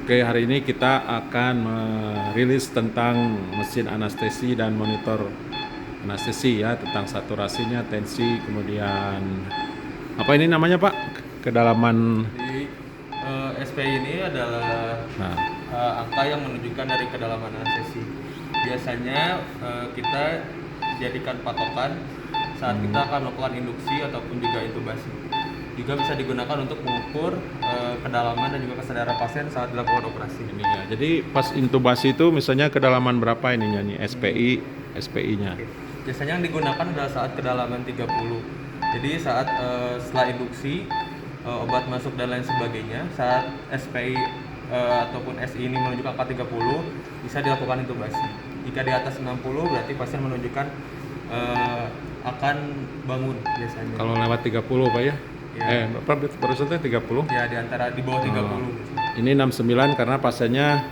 Oke, hari ini kita akan merilis tentang mesin anestesi dan monitor anestesi ya, tentang saturasinya, tensi, kemudian apa ini namanya Pak? Kedalaman. Jadi SPI ini adalah Nah, angka yang menunjukkan dari kedalaman anestesi. Biasanya kita jadikan patokan saat kita akan melakukan induksi ataupun juga intubasi. Juga bisa digunakan untuk mengukur kedalaman dan juga kesadaran pasien saat dilakukan operasi. ini ya. Jadi pas intubasi itu misalnya kedalaman berapa ininya nih SPI-nya? Oke. Biasanya yang digunakan adalah saat kedalaman 30. Jadi saat setelah induksi obat masuk dan lain sebagainya, saat SPI ataupun SI ini menunjukkan angka 30 bisa dilakukan intubasi. Jika di atas 60 berarti pasien menunjukkan akan bangun biasanya. Kalau lewat 30 Pak ya? Ya. Berapa barusannya 30? Ya di antara di bawah 30. Ini 69 karena pasiennya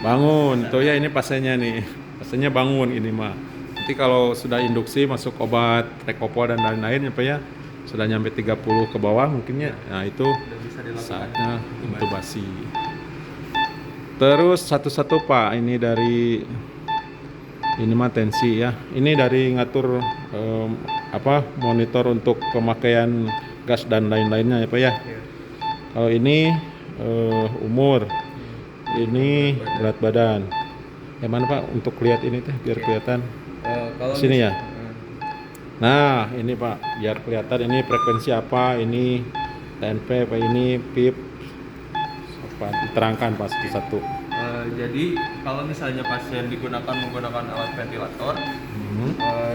bangun. Tuh ya, ini pasiennya nih. Pasiennya bangun ini mah. Nanti kalau sudah induksi masuk obat Rekopol dan lain-lain ya Pak ya, sudah nyampe 30 ke bawah mungkinnya. Nah, itu Sudah bisa dilakukan saatnya intubasi. Terus satu-satu Pak, ini dari ini mah tensi ya. Ini dari ngatur monitor untuk pemakaian gas dan lain-lainnya ya Pak ya. Ya. Kalau ini umur, ini berat badan. Yang mana Pak untuk lihat ini teh biar kelihatan? Kalau Sini ya. mis- Nah, ini Pak, biar kelihatan ini frekuensi apa, ini TNP apa, ini PIP, apa diterangkan Pak satu-satu. Jadi kalau misalnya pasien menggunakan alat ventilator,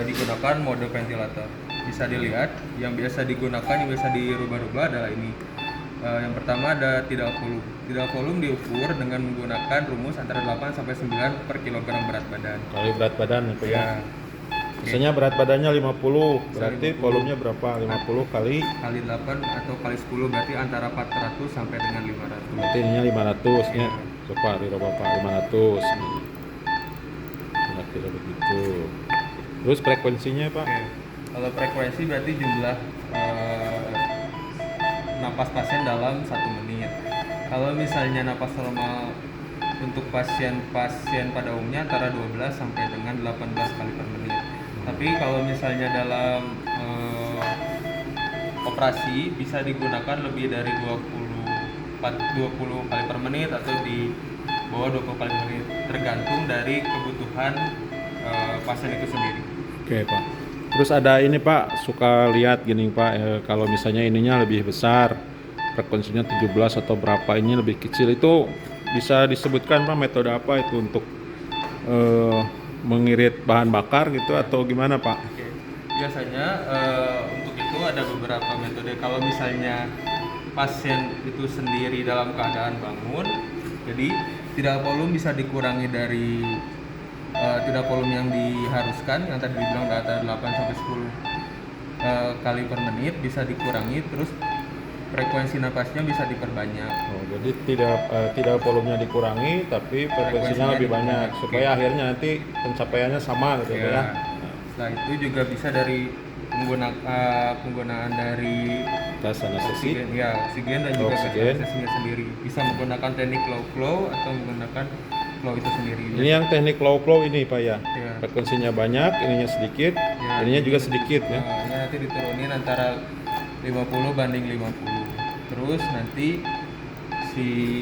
digunakan mode ventilator. Bisa dilihat yang biasa digunakan, yang biasa dirubah-rubah adalah ini. Yang pertama ada tidal volume. Tidal volume diukur dengan menggunakan rumus antara 8 sampai 9 per kilogram berat badan. Kali berat badan ya Pak ya. Ya, Biasanya berat badannya 50, berarti 50. volumenya berapa? 50 kali, kali 8 atau kali 10 berarti antara 400 sampai dengan 500. berarti ininya 500 ya. Coba dirubah Pak, 500. Berarti begitu. Terus frekuensinya Pak? Oke. Kalau frekuensi berarti jumlah napas pasien dalam 1 menit. Kalau misalnya napas normal untuk pasien pada umumnya antara 12 sampai dengan 18 kali per menit. Tapi kalau misalnya dalam operasi bisa digunakan lebih dari 20 kali per menit atau di bawah 20 kali per menit, tergantung dari kebutuhan pasien itu sendiri. Oke Pak. Terus ada ini Pak, suka lihat gini Pak, kalau misalnya ininya lebih besar, frekuensinya 17 atau berapa, ini lebih kecil, itu bisa disebutkan Pak metode apa itu untuk mengirit bahan bakar gitu atau gimana Pak? Oke. Biasanya untuk itu ada beberapa metode. Kalau misalnya pasien itu sendiri dalam keadaan bangun, jadi tidal volume bisa dikurangi dari tidal volume yang diharuskan, yang tadi dibilang data 8 sampai 10 kali per menit bisa dikurangi, terus frekuensi napasnya bisa diperbanyak. Oh, jadi tidak volumenya dikurangi tapi frekuensinya lebih banyak supaya akhirnya nanti pencapaiannya sama gitu ya. Ya. Setelah itu juga bisa dari penggunaan dari Tes anestesi. oksigen dan juga gas Oksigen. anestesinya sendiri. Bisa menggunakan teknik low flow atau menggunakan flow itu sendiri. Ini yang teknik low flow ini Pak ya. Ya. Frekuensinya banyak, ininya sedikit, Ya, ininya juga sedikit ya. ini nanti diturunin antara 50 banding 50. Terus nanti si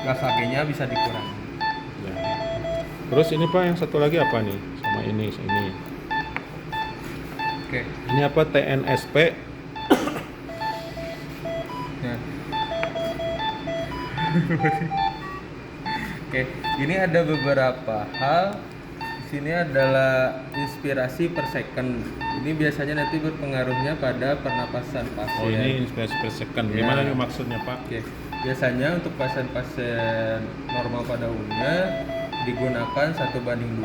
gas HG-nya bisa dikurangi. Ya. Terus ini Pak yang satu lagi apa nih? Sama ini. Oke. Ini apa TNSP? Ya. Oke, ini ada beberapa hal. Di sini adalah inspirasi per second. Ini biasanya nanti berpengaruhnya pada pernapasan pasien. Oh, ini inspirasi per second. Ya. Gimana nih maksudnya Pak? Oke. Biasanya untuk pasien-pasien normal pada umumnya digunakan 1:2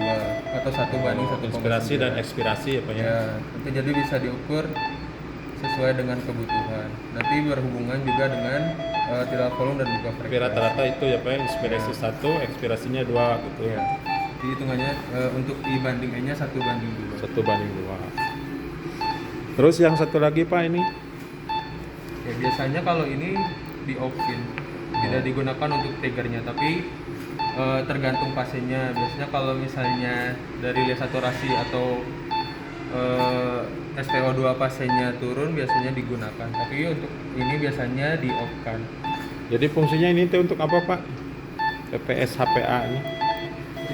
atau 1:1,9. Inspirasi dan ekspirasi ya Pak ya. Ya, nanti jadi bisa diukur sesuai dengan kebutuhan. Nanti berhubungan juga dengan tidal volume dan juga Tapi frekuensi. rata-rata itu ya Pak ya, inspirasi 1, ekspirasinya 2 gitu. Ya. Jadi hitungannya untuk dibanding N-nya 1:2. 1/2. Terus yang satu lagi Pak ini? Ya, biasanya kalau ini di off-in tidak digunakan untuk triggernya, tapi tergantung pasiennya. Biasanya kalau misalnya dari lihat saturasi atau SpO2 pasiennya turun biasanya digunakan, tapi untuk ini biasanya di off kan. Jadi fungsinya ini tuh untuk apa Pak? PPS HPA ini?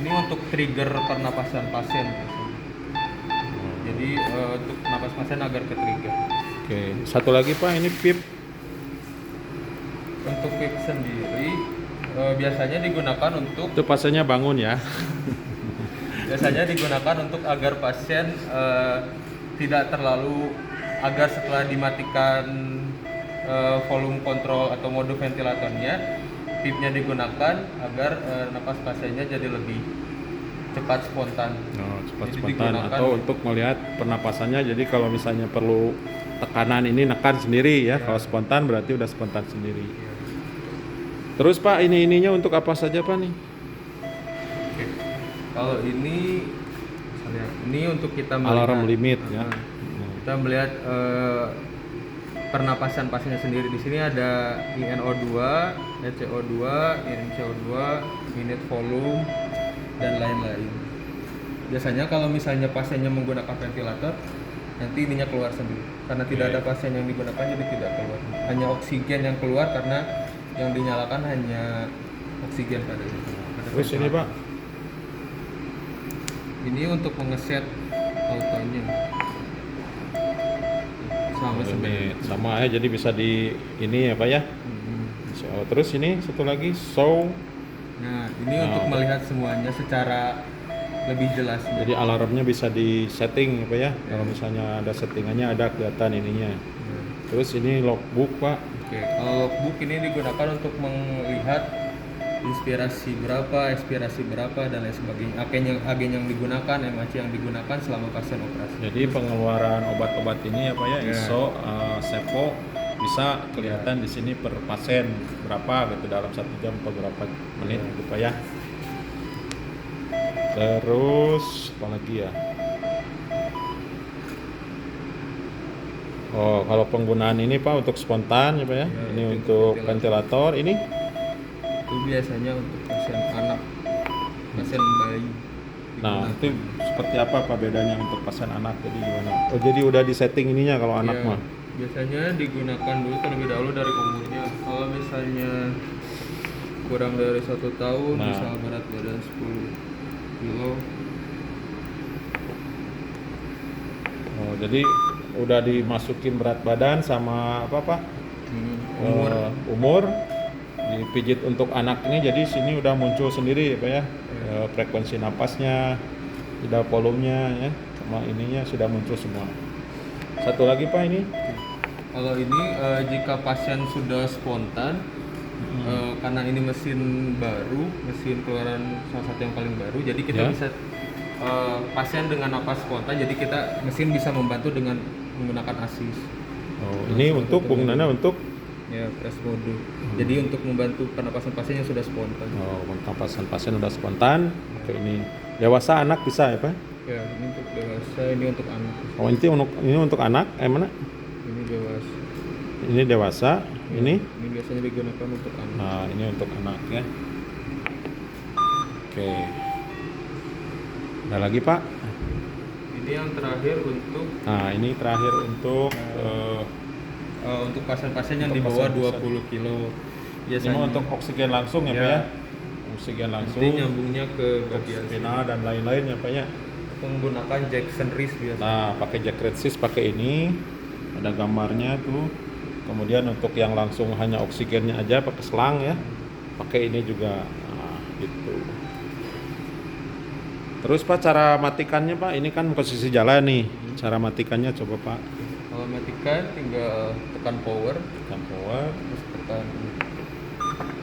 Ini untuk trigger pernapasan pasien biasanya. Jadi untuk napas pasien agar ke trigger. Oke, satu lagi Pak, ini PIP. Untuk PIP sendiri biasanya digunakan untuk Itu pasiennya bangun ya. biasanya digunakan untuk agar pasien tidak terlalu, agar setelah dimatikan volume kontrol atau mode ventilatornya, PIP-nya digunakan agar napas pasiennya jadi lebih cepat spontan. Oh, cepat Jadi spontan digunakan- atau untuk melihat pernapasannya. Jadi kalau misalnya perlu tekanan ini nekan sendiri ya. Kalau spontan berarti udah spontan sendiri. Terus Pak, ininya untuk apa saja Pak nih? Oke. Kalau ini misalnya, ini untuk kita melihat Alarm limit ya. Kita melihat pernapasan pasiennya sendiri. Di sini ada INO2, ECO2, INCO2, minute volume, dan lain-lain. Biasanya kalau misalnya pasiennya menggunakan ventilator, nanti ininya keluar sendiri. Karena tidak ada pasien yang digunakan, jadi tidak keluar. Hanya oksigen yang keluar karena yang dinyalakan hanya oksigen pada Terus ini Pak, ini untuk mengeset autonya selama ini sebentar. sama ya. Jadi bisa di ini ya Pak ya. So, terus ini satu lagi show. Nah, ini untuk melihat semuanya secara lebih jelas. Jadi alarmnya bisa di setting ya Pak ya. Kalau misalnya ada settingannya ada kelihatan ininya. Terus ini logbook Pak. Oke, kalau logbook ini digunakan untuk melihat inspirasi berapa, ekspirasi berapa, dan lain sebagainya. Agen yang digunakan, MAC yang digunakan selama pasien operasi. Jadi pengeluaran obat-obat ini ya Pak ya, Ya. ISO, Sevo bisa kelihatan di sini per pasien berapa gitu dalam 1 jam atau berapa menit gitu Pak ya. Terus apa lagi ya? Oh, kalau penggunaan ini Pak untuk spontan ya Pak ya. Ya, Ini untuk untuk ventilator ini. Itu biasanya untuk pasien anak, pasien bayi. Nah, digunakan. itu seperti apa Pak bedanya untuk pasien anak jadi gimana? Oh, jadi udah di setting ininya kalau anak Ya, mah. biasanya digunakan dulu terlebih dahulu dari umurnya. Kalau misalnya kurang dari 1 tahun, Nah. bisa berat badan 10 kilo. Oh, jadi udah dimasukin berat badan sama apa Pak? Umur. Umur dipijit untuk anak ini, jadi sini udah muncul sendiri ya Pak ya. Frekuensi napasnya, tidak volumenya ya, sama ininya sudah muncul semua. Satu lagi Pak ini. Kalau ini jika pasien sudah spontan, karena ini mesin baru, mesin keluaran salah satu yang paling baru, jadi kita Ya. bisa pasien dengan napas spontan, jadi kita mesin bisa membantu dengan menggunakan asis. Oh, ini untuk penggunaannya untuk Ya, press mode. Jadi untuk membantu pernapasan pasien yang sudah spontan. pernapasan pasien udah spontan. Oke, ini dewasa anak bisa ya Pak? Ya, ini untuk dewasa, ini untuk anak. Oh, ini untuk anak, mana? Ini dewasa. Ini dewasa, ini. Ini biasanya digunakan untuk anak. Nah, ini untuk anak ya. Oke. Ada lagi Pak? Ini yang terakhir untuk Nah, ini terakhir untuk pasien-pasien yang Untuk di bawah pasien-pasien. 20 kilo. ini Biasanya mah untuk oksigen langsung ya Ya. Pak ya? Oksigen langsung, nanti nyambungnya ke bagian spinal dan lain-lain ya Pak ya? menggunakan Jackson Wrist biasa. Nah, pakai jack resist, pakai ini, ada gambarnya tuh. Kemudian untuk yang langsung hanya oksigennya aja pakai selang ya, pakai ini juga, nah, gitu. Terus Pak cara matikannya Pak, ini kan posisi jalan nih, cara matikannya coba Pak. Kalau matikan tinggal tekan power, Tekan power. terus tekan.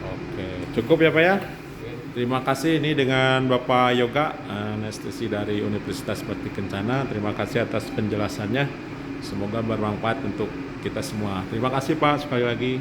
Oke, cukup ya Pak ya. Oke. Terima kasih ini dengan Bapak Yoga, anestesi dari Universitas Bakti Kencana. Terima kasih atas penjelasannya. Semoga bermanfaat untuk kita semua. Terima kasih Pak sekali lagi.